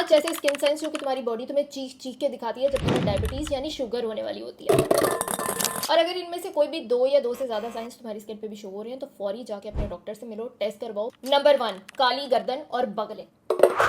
5 ऐसे skin science जो कि तुम्हारी बॉडी तुम्हें चीख चीख के दिखाती है जब तुम्हें डायबिटीज यानी शुगर होने वाली होती है। और अगर इनमें से कोई भी 2 या 2 से ज्यादा साइंस तुम्हारी स्किन पे भी शो हो रहे हैं तो फौरी जाके अपने डॉक्टर से मिलो, टेस्ट करवाओ। नंबर 1, काली गर्दन और बगलें,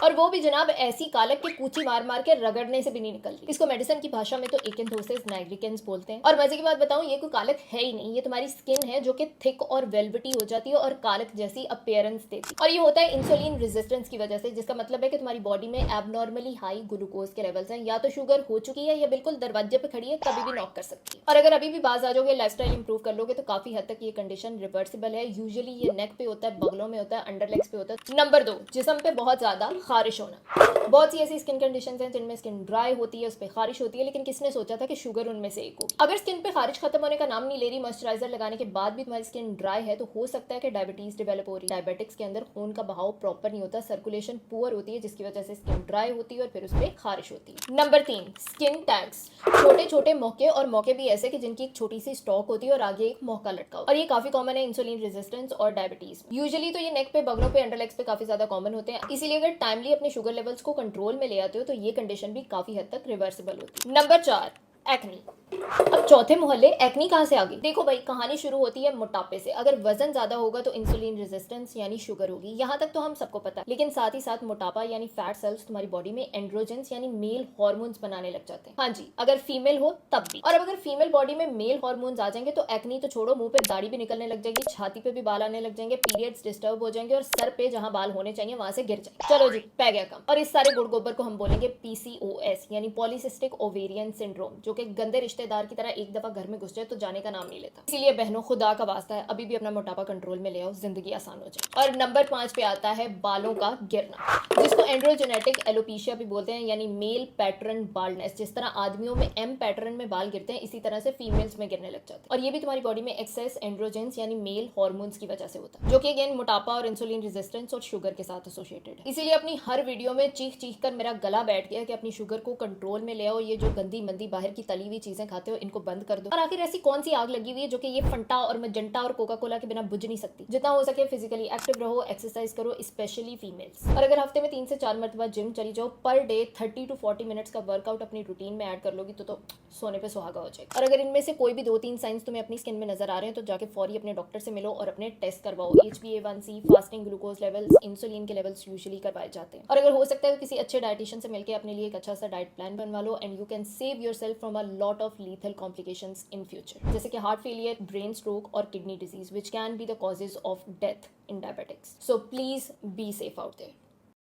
और वो भी जनाब ऐसी कालक के कूची मार मार के रगड़ने से भी नहीं निकल रही। इसको मेडिसिन की भाषा में तो एकेंथोसिस नाइग्रिकेंस बोलते हैं। और मजे की बात बताऊं, ये कोई कालक है ही नहीं, ये तुम्हारी स्किन है जो कि थिक और वेलवेटी हो जाती है और कालक जैसी अपीयरेंस देती है। और ये होता है इंसुलिन रेजिस्टेंस की वजह से, जिसका मतलब है कि तुम्हारी बॉडी में एबनॉर्मली हाई ग्लूकोज के लेवल्स हैं। या तो शुगर हो चुकी है या बिल्कुल दरवाजे पे खड़ी है, कभी भी नॉक कर सकती है। और अगर अभी भी बाज आ जाओगे, लाइफस्टाइल इंप्रूव कर लोगे तो काफी हद तक ये कंडीशन रिवर्सिबल है। यूजुअली ये नेक पे होता है, बगलों में होता है, अंडर लेग्स पे होता है। नंबर 2, जिस्म पे बहुत ज्यादा खारिश होना। बहुत सी ऐसी स्किन कंडीशंस हैं जिनमें स्किन ड्राई होती है, उस पर खारिश होती है, लेकिन किसने सोचा था कि शुगर उनमें से एक होगी। अगर स्किन पे खारिश खत्म होने का नाम नहीं ले रही, मॉइस्चराइजर लगाने के बाद भी तुम्हारी स्किन ड्राई है, तो हो सकता है कि डायबिटीज डेवलप हो रही है। डायबिटिक्स के अंदर खून का बहाव प्रॉपर नहीं होता, सर्कुलेशन पुअर होती है, जिसकी वजह से स्किन ड्राई होती है और फिर उस पर खारिश होती है। नंबर 3, स्किन टैग्स, छोटे छोटे मौके, और मौके भी ऐसे कि जिनकी एक छोटी सी स्टॉक होती है और आगे एक मौका लटका होता है। और ये काफी कॉमन है इंसुलिन रेजिस्टेंस और डायबिटीज। यूजुअली तो ये नेक पे, बगलों पे, अंडरलेग्स पे काफी ज्यादा कॉमन होते हैं। इसीलिए अगर टाइमली अपने शुगर लेवल्स को कंट्रोल में ले आते हो तो ये कंडीशन भी काफी हद तक रिवर्सिबल होती है। Number 4, acne. अब चौथे मोहल्ले एक्नी कहां से आ गई? देखो भाई, कहानी शुरू होती है मोटापे से। अगर वजन ज्यादा होगा तो इंसुलिन रेजिस्टेंस यानी शुगर होगी, यहाँ तक तो हम सबको पता है। लेकिन साथ ही साथ मोटापा यानी फैट सेल्स तुम्हारी बॉडी में एंड्रोजेंस यानी मेल हार्मोन्स बनाने लग जाते हैं। हाँ जी, अगर फीमेल हो तब भी। और अब अगर फीमेल बॉडी में मेल हार्मोन्स आ जाएंगे तो एक्नी तो छोड़ो, मुंह पे दाढ़ी भी निकलने लग जाएगी, छाती पे भी बाल आने लग जाएंगे, पीरियड्स डिस्टर्ब हो जाएंगे और सर पे जहां बाल होने चाहिए वहां से गिर जाएंगे। चलो जी, पै गया काम। और इस सारे गुड़ गोबर को हम बोलेंगे पीसीओएस यानी पॉलीसिस्टिक ओवेरियन सिंड्रोम, जो कि गंदे रिश्तेदार की तरह एक दफा घर में घुस जाए तो जाने का नाम नहीं लेता। इसीलिए बहनों, खुदा का वास्ता है, अभी भी अपना मोटापा कंट्रोल में ले आओ, जिंदगी आसान हो जाए। और नंबर 5 पे आता है बालों का गिरना, जिसको एंड्रोजेनेटिक एलोपेशिया भी बोलते हैं, यानी मेल पैटर्न बाल्डनेस। जिस तरह आदमियों में एम पैटर्न में बाल गिरते हैं, इसी तरह से फीमेल्स में गिरने लग जाते हैं। और ये भी तुम्हारी बॉडी में एक्सेस एंड्रोजेंस यानी मेल हार्मोन्स की वजह से होता है, जो कि अगेन मोटापा और इंसुलिन रेजिस्टेंस और शुगर के साथ एसोसिएटेड है। इसीलिए अपनी हर वीडियो में चीख चीख कर मेरा गला बैठ गया कि अपनी शुगर को कंट्रोल में ले आओ, ये जो गंदी मंदी बाहर की तली हुई चीजें खाते हो इनको बंद कर दो। और आखिर ऐसी कौन सी आग लगी हुई है जो कि ये फंटा और मजेंटा और कोका कोला के बिना बुझ नहीं सकती? जितना हो सके फिजिकली एक्टिव रहो, एक्सरसाइज करो, स्पेशली फीमेल्स। और अगर हफ्ते में 3 से 4 मरतबा जिम चली जाओ, पर डे 30 to 40 मिनट्स का वर्कआउट अपनी रूटीन में ऐड कर लोगी तो सोने पे सुहागा हो जाएगा। और अगर इनमें से कोई भी 2-3 साइंस तुम्हें अपनी स्किन में नजर आ रहे हैं तो जाके फौरी अपने डॉक्टर से मिलो और अपने टेस्ट करवाओ। HbA1c, fasting glucose levels, insulin के लेवल्स यूजुअली करवाए जाते हैं। और अगर हो सकता है तो किसी अच्छे डाइटिशियन से मिलकर अपने लिए एक अच्छा सा डाइट प्लान बनवा लो, and you can save yourself from a lot of lethal complications in future, जैसे कि हार्ट फेलियर, ब्रेन स्ट्रोक और kidney disease, which can be the causes of death in diabetics. So please be safe out there.